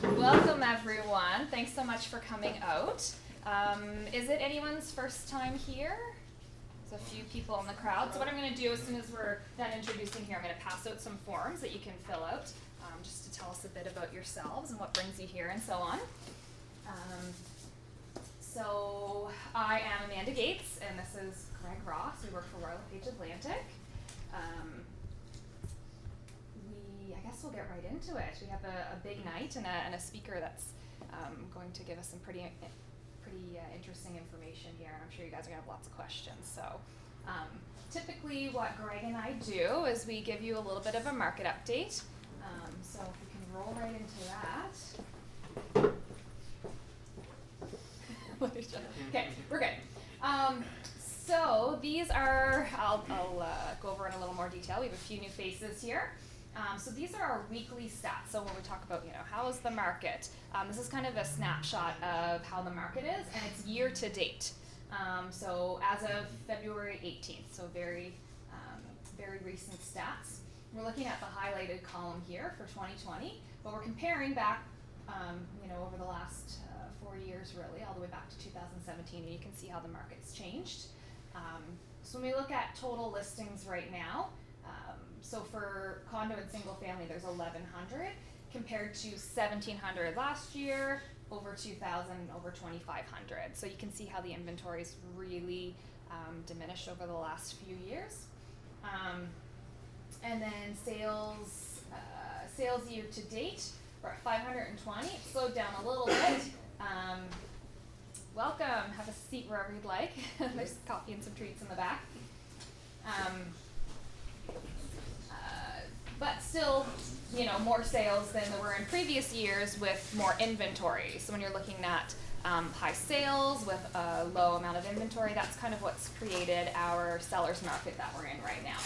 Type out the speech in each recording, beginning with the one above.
Welcome everyone. Thanks so much for coming out. Is it anyone's first time here? There's a few people in the crowd. So what I'm going to do as soon as we're done introducing here, I'm going to pass out some forms that you can fill out just to tell us a bit about yourselves and what brings you here and so on. So I am Amanda Gates and this is Greg Ross. We work for Royal LePage Atlantic. I guess we'll get right into it. We have a big night and a speaker that's going to give us some pretty interesting information here. I'm sure you guys are going to have lots of questions. So typically what Greg and I do is we give you a little bit of a market update. So if we can roll right into that. Okay, we're good. So these are, I'll go over in a little more detail. We have a few new faces here. So these are our weekly stats. So when we talk about, how is the market? This is kind of a snapshot of how the market is, and it's year to date. So as of February 18th, so very recent stats. We're looking at the highlighted column here for 2020, but we're comparing back, over the last 4 years really, all the way back to 2017, and you can see how the market's changed. So when we look at total listings right now, so for condo and single family, there's 1,100 compared to 1,700 last year, over 2,000, over 2,500. So you can see how the inventory's really diminished over the last few years. And then sales year to date, we're at 520. It slowed down a little bit. Welcome. Have a seat wherever you'd like. There's coffee and some treats in the back. But still, more sales than there were in previous years with more inventory. So when you're looking at high sales with a low amount of inventory, that's kind of what's created our seller's market that we're in right now.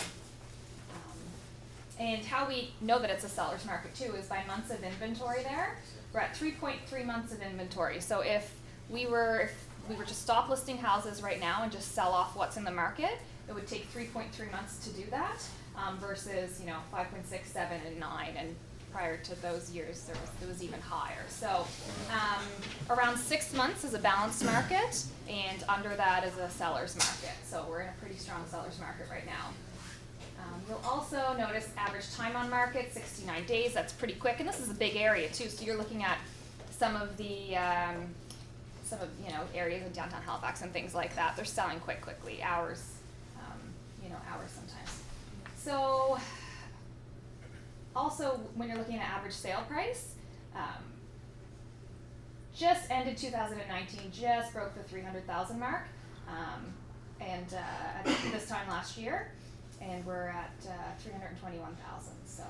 And how we know that it's a seller's market too is by months of inventory there. We're at 3.3 months of inventory. So if we were to stop listing houses right now and just sell off what's in the market, it would take 3.3 months to do that. Versus 5.6, 7, and 9, and prior to those years it was even higher. So around 6 months is a balanced market, and under that is a seller's market. So we're in a pretty strong seller's market right now. You'll also notice average time on market, 69 days. That's pretty quick, and this is a big area too. So you're looking at some of areas in downtown Halifax and things like that. They're selling quickly, hours sometimes. So, also when you're looking at average sale price, just ended 2019, just broke the 300,000 mark, and at this time last year, and we're at 321,000. So,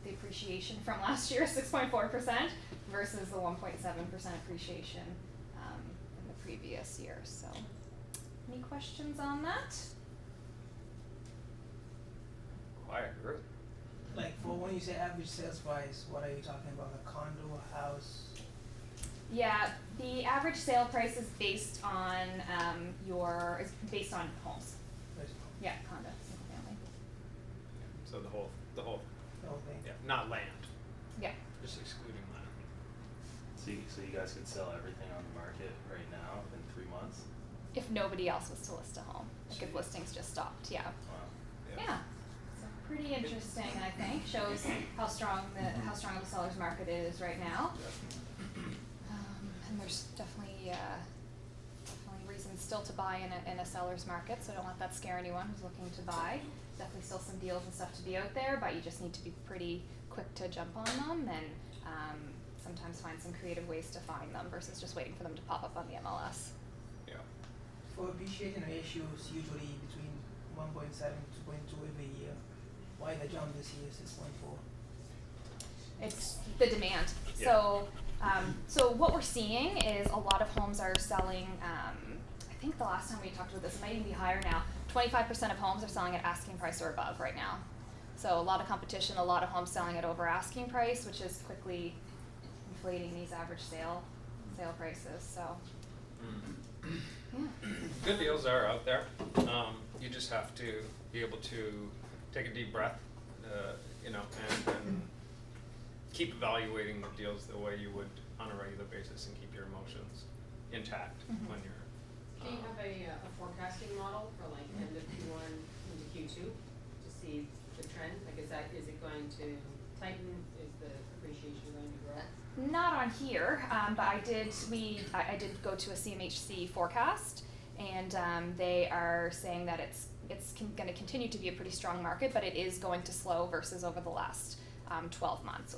the appreciation from last year is 6.4% versus the 1.7% appreciation in the previous year. So, any questions on that? Quiet group. Like for when you say average sales price, what are you talking about? A condo, a house? Yeah, the average sale price is based on based on homes. Yeah, condo, single family. So the whole The whole thing. yeah, not land. Yeah. Just excluding land. So you guys could sell everything on the market right now in 3 months? If nobody else was to list a home, like if listings just stopped, yeah. Wow. Yeah. So pretty interesting, I think. Shows how strong the seller's market is right now. And there's definitely reasons still to buy in a seller's market, so don't let that scare anyone who's looking to buy. Definitely still some deals and stuff to be out there, but you just need to be pretty quick to jump on them and sometimes find some creative ways to find them versus just waiting for them to pop up on the MLS. Yeah. For appreciation ratios, usually between 1.7 to 2.2 every year. Why the jump this year, 6.4? It's the demand. Yeah. So what we're seeing is a lot of homes are selling, I think the last time we talked about this, it might even be higher now, 25% of homes are selling at asking price or above right now. So a lot of competition, a lot of homes selling at over asking price, which is quickly inflating these average sale prices. So yeah. Good deals are out there. You just have to be able to take a deep breath, and keep evaluating the deals the way you would on a regular basis and keep your emotions intact Mhm. when you're. Do you have a forecasting model for like end of Q1 into Q2 to see the trend? Like is it going to tighten? Is the appreciation going to grow? Not on here, but I did go to a CMHC forecast, and they are saying that it's going to continue to be a pretty strong market, but it is going to slow versus over the last 12 months.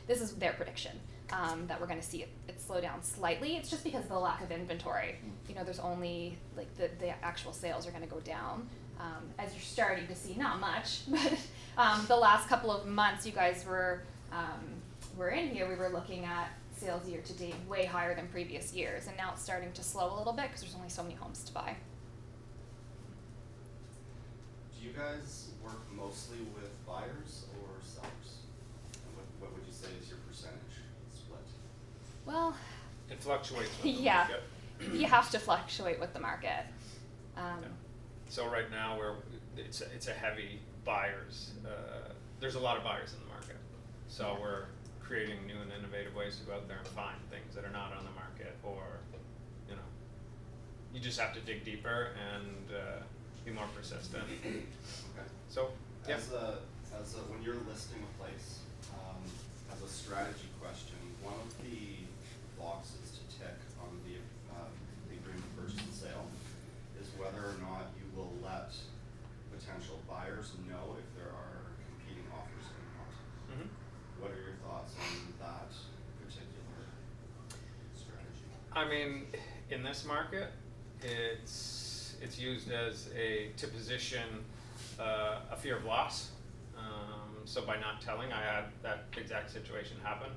This is their prediction, that we're going to see it slow down slightly. It's just because of the lack of inventory. You know, there's only, like, the actual sales are going to go down, as you're starting to see, not much, but the last couple of months you guys were in here, we were looking at sales year to date way higher than previous years, and now it's starting to slow a little bit because there's only so many homes to buy. Do you guys work mostly with buyers or sellers? And what would you say is your percentage split? Well, It fluctuates with the yeah, market. you have to fluctuate with the market. Yeah. So right now it's a heavy buyers. There's a lot of buyers in the market. So Yeah. we're creating new and innovative ways to go out there and find things that are not on the market, or you just have to dig deeper and be more persistent. Okay. So yeah. As a when you're listing a place, as a strategy question, one of the boxes to tick on the agreement of purchase and sale is whether or not you will let potential buyers know if there are competing offers in the market. Mhm. What are your thoughts on that particular strategy? I mean, in this market, it's used as to position a fear of loss. So by not telling, I had that exact situation happen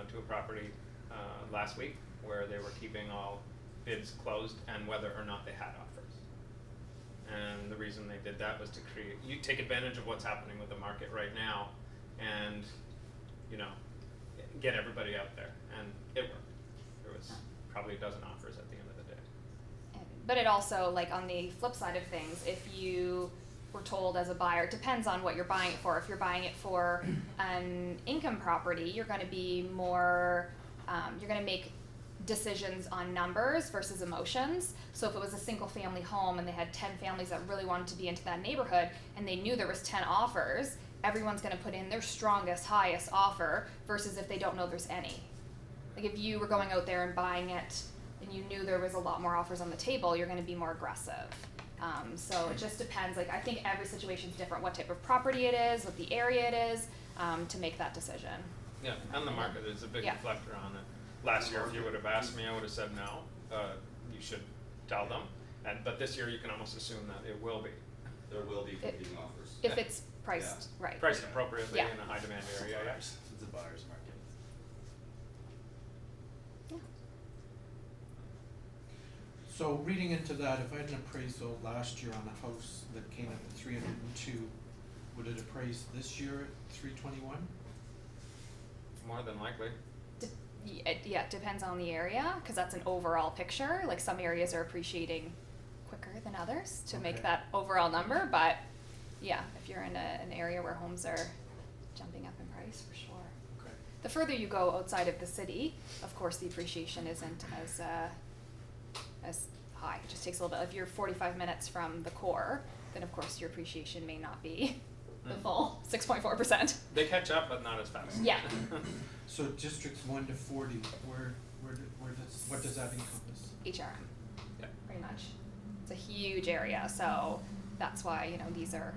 to a property last week where they were keeping all bids closed and whether or not they had offers. And the reason they did that was to take advantage of what's happening with the market right now, and get everybody out there, and it worked. There was probably a dozen offers at the end of the day. But it also, like, on the flip side of things, if you were told as a buyer, it depends on what you're buying it for. If you're buying it for an income property, you're going to be more, you're going to make decisions on numbers versus emotions. So if it was a single family home and they had 10 families that really wanted to be into that neighborhood and they knew there was 10 offers, everyone's going to put in their strongest, highest offer versus if they don't know there's any. Like, if you were going out there and buying it and you knew there was a lot more offers on the table, you're going to be more aggressive. So it just depends. Like, I think every situation is different, what type of property it is, what the area it is, to make that decision. Yeah, and the market is a big Yeah. reflector on it. Last year, if you would have asked me, I would have said no. You should tell them. But this year, you can almost assume that it will be There will be competing offers. If it's priced right. priced appropriately Yeah. in a high demand area. Yeah. It's a buyer's market. Yeah. So reading into that, if I had an appraisal last year on a house that came in at 302, would it appraise this year at 321? More than likely. It depends on the area, because that's an overall picture. Like, some areas are appreciating quicker than others to make Okay. that overall number, but yeah, if you're in an area where homes are jumping up in price, for sure. Okay. The further you go outside of the city, of course, the appreciation isn't as high. It just takes a little bit. If you're 45 minutes from the core, then of course your appreciation may not be the full 6.4%. They catch up, but not as fast. Yeah. So districts 1 to 40, what does that encompass? HRM, Yeah. pretty much. It's a huge area, so that's why, these are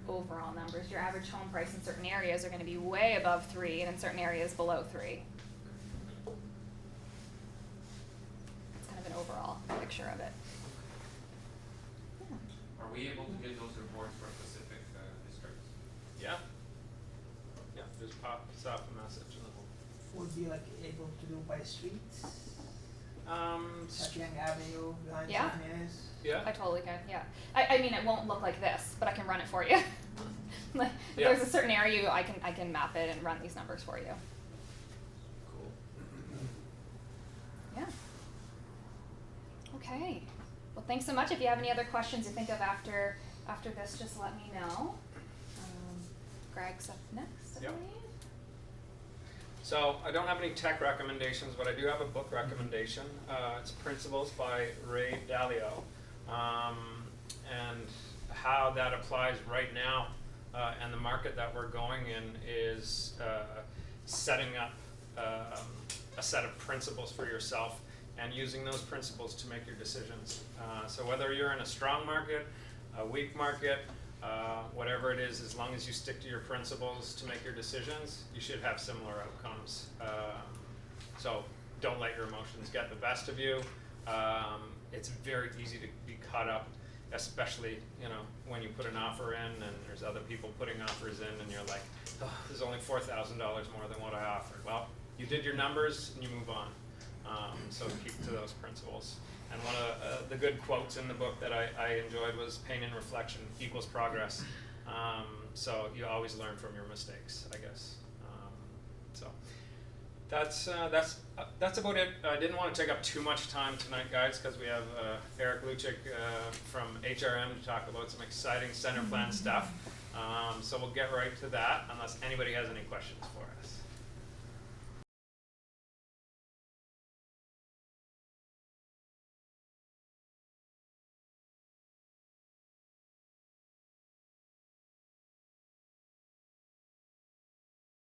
overall numbers. Your average home price in certain areas are going to be way above 3, and in certain areas below 3. It's kind of an overall picture of it. Yeah. Are we able to get those reports for specific districts? Yeah. Yeah. Just pops up a message and Would be like able to do by streets, like Young Avenue, behind Yeah. St. Mary's. yeah. I totally can, yeah. I mean, it won't look like this, but I can run it for you. Like, if Yeah. there's a certain area, I can map it and run these numbers for you. Cool. Yeah. Okay. Well, thanks so much. If you have any other questions you think of after this, just let me know. Greg's up next, I Yep. believe. So I don't have any tech recommendations, but I do have a book recommendation. It's Principles by Ray Dalio, and how that applies right now and the market that we're going in is setting up a set of principles for yourself and using those principles to make your decisions. So whether you're in a strong market, a weak market, whatever it is, as long as you stick to your principles to make your decisions, you should have similar outcomes. So don't let your emotions get the best of you. It's very easy to be caught up, especially, you know, when you put an offer in and there's other people putting offers in and you're like, oh, there's only $4,000 more than what I offered. Well, you did your numbers and you move on. So keep to those principles. And one of the good quotes in the book that I enjoyed was pain and reflection equals progress. So you always learn from your mistakes, I guess. So that's about it. I didn't want to take up too much time tonight, guys, because we have Eric Luchik from HRM to talk about some exciting center plan stuff. So we'll get right to that, unless anybody has any questions for us.